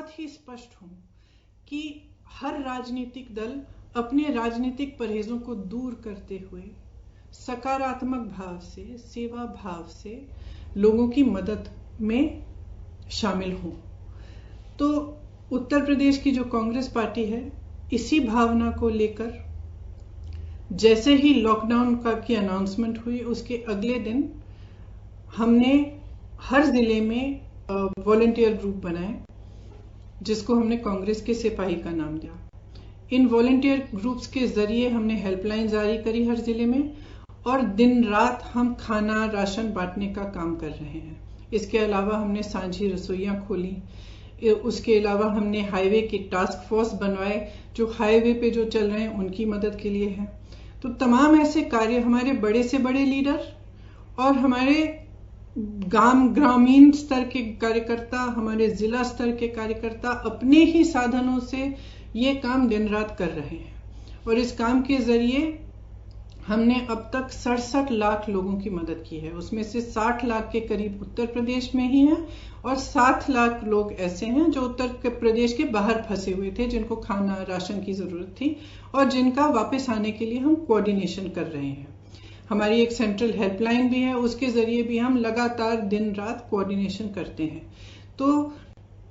बहुत ही स्पष्ट हूं कि हर राजनीतिक दल अपने राजनीतिक परहेजों को दूर करते हुए सकारात्मक भाव से, सेवा भाव से लोगों की मदद में शामिल हो। तो उत्तर प्रदेश की जो कांग्रेस पार्टी है, इसी भावना को लेकर जैसे ही लॉकडाउन की अनाउंसमेंट हुई, उसके अगले दिन हमने हर जिले में वॉलंटियर ग्रुप बनाए, जिसको हमने कांग्रेस के सिपाही का नाम दिया। इन वॉलंटियर ग्रुप्स के जरिए हमने हेल्पलाइन जारी करी हर जिले में, और दिन रात हम खाना राशन बांटने का काम कर रहे हैं। इसके अलावा हमने सांझी रसोइयां खोली। उसके अलावा हमने हाईवे की टास्क फोर्स बनवाए, जो हाईवे पे जो चल रहे हैं उनकी मदद के लिए है। तो तमाम ऐसे कार्य हमारे बड़े से बड़े लीडर और हमारे ग्रामीण स्तर के कार्यकर्ता, हमारे जिला स्तर के कार्यकर्ता अपने ही साधनों से ये काम दिन रात कर रहे हैं। और इस काम के जरिए हमने अब तक 67 लाख लोगों की मदद की है। उसमें से 60 लाख के करीब उत्तर प्रदेश में ही हैं, और 7 लाख लोग ऐसे हैं जो उत्तर प्रदेश के बाहर फंसे हुए थे, जिनको खाना राशन की जरूरत थी और जिनका वापस आने के लिए हम कोऑर्डिनेशन कर रहे हैं। हमारी एक सेंट्रल हेल्पलाइन भी है, उसके जरिए भी हम लगातार दिन रात कोऑर्डिनेशन करते हैं। तो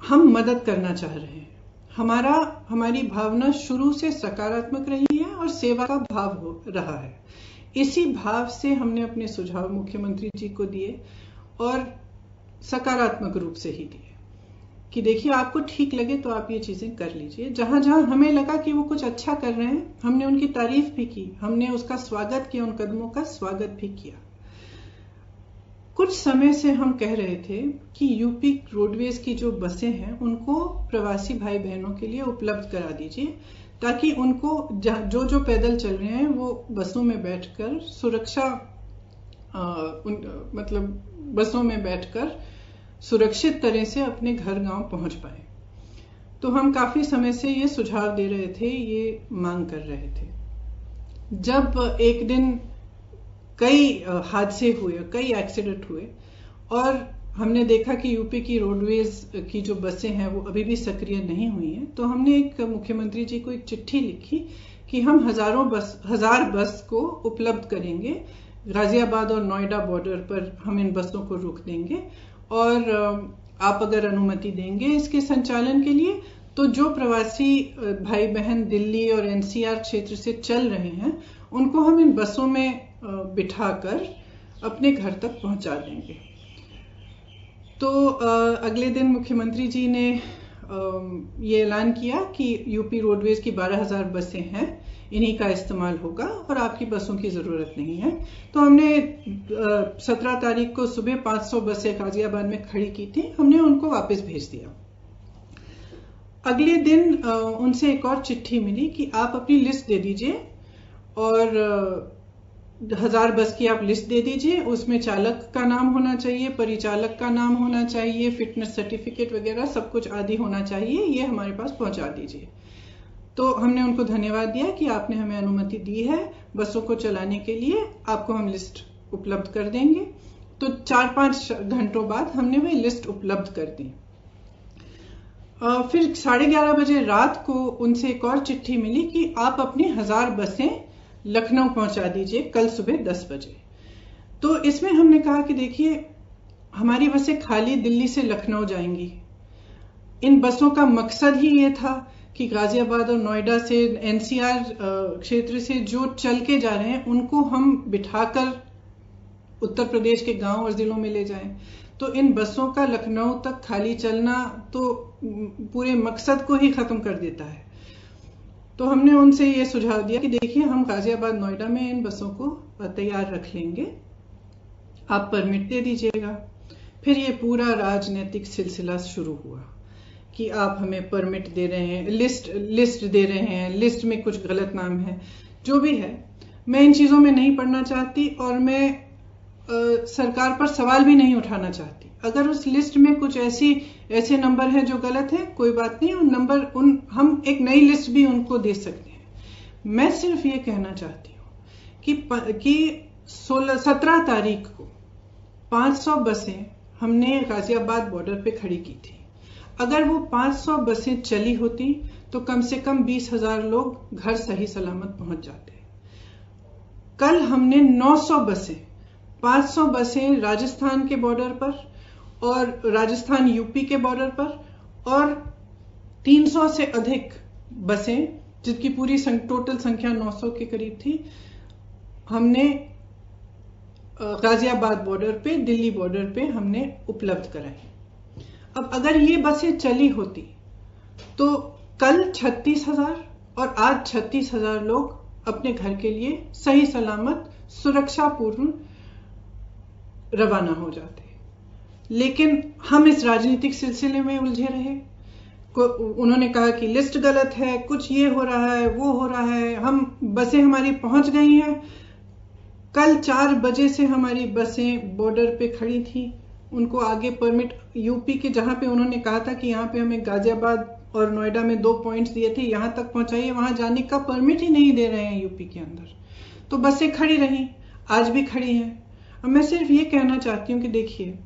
हम मदद करना चाह रहे हैं। हमारी भावना शुरू से सकारात्मक रही है और सेवा का भाव हो रहा है। इसी भाव से हमने अपने सुझाव मुख्यमंत्री जी को दिए, और सकारात्मक रूप से ही दिए कि देखिए, आपको ठीक लगे तो आप ये चीजें कर लीजिए। जहां जहां हमें लगा कि वो कुछ अच्छा कर रहे हैं, हमने उनकी तारीफ भी की, हमने उसका स्वागत किया, उन कदमों का स्वागत भी किया। कुछ समय से हम कह रहे थे कि यूपी रोडवेज की जो बसें हैं उनको प्रवासी भाई बहनों के लिए उपलब्ध करा दीजिए, ताकि उनको जो पैदल चल रहे हैं वो बसों में बैठकर बसों में बैठकर सुरक्षित तरह से अपने घर गांव पहुंच पाए। तो हम काफी समय से ये सुझाव दे रहे थे, ये मांग कर रहे थे। जब एक दिन कई हादसे हुए, कई एक्सीडेंट हुए, और हमने देखा कि यूपी की रोडवेज की जो बसें हैं वो अभी भी सक्रिय नहीं हुई हैं, तो हमने एक मुख्यमंत्री जी को एक चिट्ठी लिखी कि हम 1000 बस को उपलब्ध करेंगे। गाजियाबाद और नोएडा बॉर्डर पर हम इन बसों को रोक देंगे, और आप अगर अनुमति देंगे इसके संचालन के लिए, तो जो प्रवासी भाई बहन दिल्ली और एनसीआर क्षेत्र से चल रहे हैं उनको हम इन बसों में बिठाकर अपने घर तक पहुंचा देंगे। तो अगले दिन मुख्यमंत्री जी ने ये ऐलान किया कि यूपी रोडवेज की 12,000 बसें हैं, इन्हीं का इस्तेमाल होगा और आपकी बसों की जरूरत नहीं है। तो हमने 17 तारीख को सुबह 500 बसें गाजियाबाद में खड़ी की थी, हमने उनको वापस भेज दिया। अगले दिन उनसे एक और चिट्ठी मिली कि आप अपनी लिस्ट दे दीजिए, और 1000 बस की आप लिस्ट दे दीजिए। उसमें चालक का नाम होना चाहिए, परिचालक का नाम होना चाहिए, फिटनेस सर्टिफिकेट वगैरह सब कुछ आदि होना चाहिए, ये हमारे पास पहुंचा दीजिए। तो हमने उनको धन्यवाद दिया कि आपने हमें अनुमति दी है बसों को चलाने के लिए, आपको हम लिस्ट उपलब्ध कर देंगे। तो 4-5 घंटों बाद हमने वह लिस्ट उपलब्ध कर दी। फिर 11:30 बजे रात को उनसे एक और चिट्ठी मिली कि आप अपनी 1000 बसें लखनऊ पहुंचा दीजिए कल सुबह 10 बजे। तो इसमें हमने कहा कि देखिए, हमारी बसें खाली दिल्ली से लखनऊ जाएंगी। इन बसों का मकसद ही ये था कि गाजियाबाद और नोएडा से, एनसीआर क्षेत्र से जो चल के जा रहे हैं उनको हम बिठाकर उत्तर प्रदेश के गांव और जिलों में ले जाएं। तो इन बसों का लखनऊ तक खाली चलना तो पूरे मकसद को ही खत्म कर देता है। तो हमने उनसे ये सुझाव दिया कि देखिए, हम गाजियाबाद नोएडा में इन बसों को तैयार रख लेंगे, आप परमिट दे दीजिएगा। फिर ये पूरा राजनीतिक सिलसिला शुरू हुआ कि आप हमें परमिट दे रहे हैं, लिस्ट दे रहे हैं, लिस्ट में कुछ गलत नाम है, जो भी है। मैं इन चीजों में नहीं पढ़ना चाहती, और मैं सरकार पर सवाल भी नहीं उठाना चाहती। अगर उस लिस्ट में कुछ ऐसे नंबर हैं जो गलत है, कोई बात नहीं, हम एक नई लिस्ट भी उनको दे सकते हैं। मैं सिर्फ ये कहना चाहती हूँ कि 17 तारीख को 500 बसें हमने गाजियाबाद बॉर्डर पे खड़ी की थी। अगर वो 500 बसें चली होती तो कम से कम 20,000 लोग घर सही सलामत पहुंच जाते। कल हमने 900 बसें, 500 बसें राजस्थान के बॉर्डर पर और राजस्थान यूपी के बॉर्डर पर, और 300 से अधिक बसें जिसकी पूरी टोटल संख्या 900 के करीब थी, हमने गाजियाबाद बॉर्डर पे, दिल्ली बॉर्डर पे हमने उपलब्ध कराई। अब अगर ये बसें चली होती तो कल 36,000 और आज 36,000 लोग अपने घर के लिए सही सलामत सुरक्षापूर्ण रवाना हो जाते। लेकिन हम इस राजनीतिक सिलसिले में उलझे रहे। उन्होंने कहा कि लिस्ट गलत है, कुछ ये हो रहा है, वो हो रहा है, हम बसें हमारी पहुंच गई हैं। कल 4 बजे से हमारी बसें बॉर्डर पे खड़ी थी, उनको आगे परमिट यूपी के, जहां पे उन्होंने कहा था कि यहाँ पे हमें गाजियाबाद और नोएडा में 2 पॉइंट्स दिए थे, यहां तक पहुंचाइए, वहां जाने का परमिट ही नहीं दे रहे हैं यूपी के अंदर। तो बसें खड़ी रही, आज भी खड़ी हैं। अब मैं सिर्फ ये कहना चाहती हूँ कि देखिए,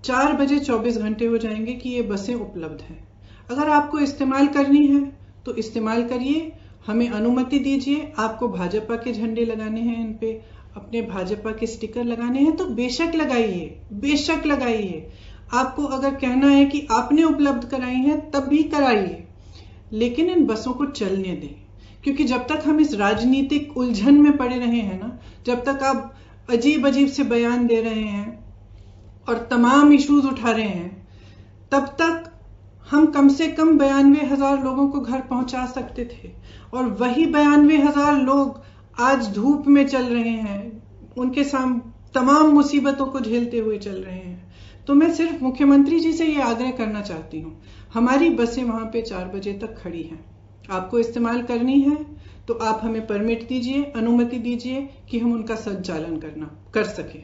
4 बजे 24 घंटे हो जाएंगे कि ये बसें उपलब्ध हैं। अगर आपको इस्तेमाल करनी है तो इस्तेमाल करिए, हमें अनुमति दीजिए। आपको भाजपा के झंडे लगाने हैं, इन पे अपने भाजपा के स्टिकर लगाने हैं तो बेशक लगाइए, बेशक लगाइए। आपको अगर कहना है कि आपने उपलब्ध कराई है तब भी कराइए, लेकिन इन बसों को चलने दें। क्योंकि जब तक हम इस राजनीतिक उलझन में पड़े रहे हैं ना, जब तक आप अजीब अजीब से बयान दे रहे हैं और तमाम इश्यूज उठा रहे हैं, तब तक हम कम से कम 92,000 लोगों को घर पहुंचा सकते थे। और वही 92,000 लोग आज धूप में चल रहे हैं, उनके सामने तमाम मुसीबतों को झेलते हुए चल रहे हैं। तो मैं सिर्फ मुख्यमंत्री जी से ये आग्रह करना चाहती हूँ, हमारी बसें वहां पे 4 बजे तक खड़ी हैं, आपको इस्तेमाल करनी है तो आप हमें परमिट दीजिए, अनुमति दीजिए कि हम उनका संचालन कर सके।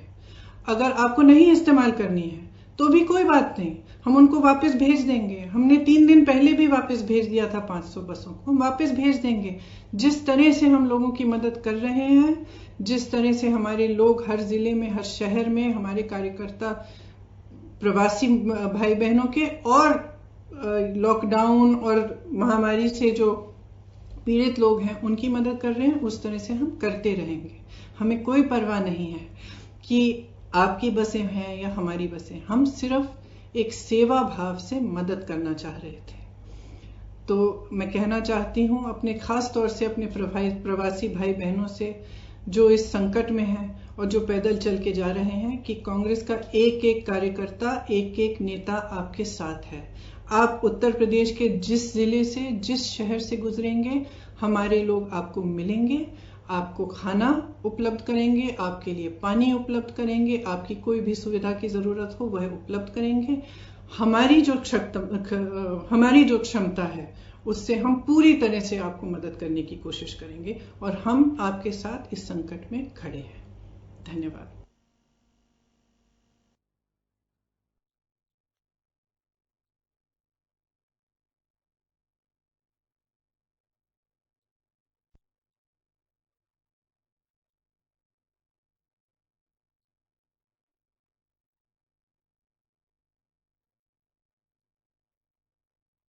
अगर आपको नहीं इस्तेमाल करनी है तो भी कोई बात नहीं, हम उनको वापस भेज देंगे। हमने 3 दिन पहले भी वापस भेज दिया था 500 बसों को, हम वापस भेज देंगे। जिस तरह से हम लोगों की मदद कर रहे हैं, जिस तरह से हमारे लोग हर जिले में, हर शहर में, हमारे कार्यकर्ता प्रवासी भाई बहनों के और लॉकडाउन और महामारी से जो पीड़ित लोग हैं उनकी मदद कर रहे हैं, उस तरह से हम करते रहेंगे। हमें कोई परवाह नहीं है कि आपकी बसें हैं या हमारी बसें, हम सिर्फ एक सेवा भाव से मदद करना चाह रहे थे। तो मैं कहना चाहती हूं अपने खास तौर से अपने प्रवासी भाई बहनों से जो इस संकट में हैं और जो पैदल चल के जा रहे हैं, कि कांग्रेस का एक एक कार्यकर्ता, एक एक नेता आपके साथ है। आप उत्तर प्रदेश के जिस जिले से, जिस शहर से गुजरेंगे, हमारे लोग आपको मिलेंगे, आपको खाना उपलब्ध करेंगे, आपके लिए पानी उपलब्ध करेंगे, आपकी कोई भी सुविधा की जरूरत हो वह उपलब्ध करेंगे। हमारी जो क्षमता है उससे हम पूरी तरह से आपको मदद करने की कोशिश करेंगे और हम आपके साथ इस संकट में खड़े हैं। धन्यवाद।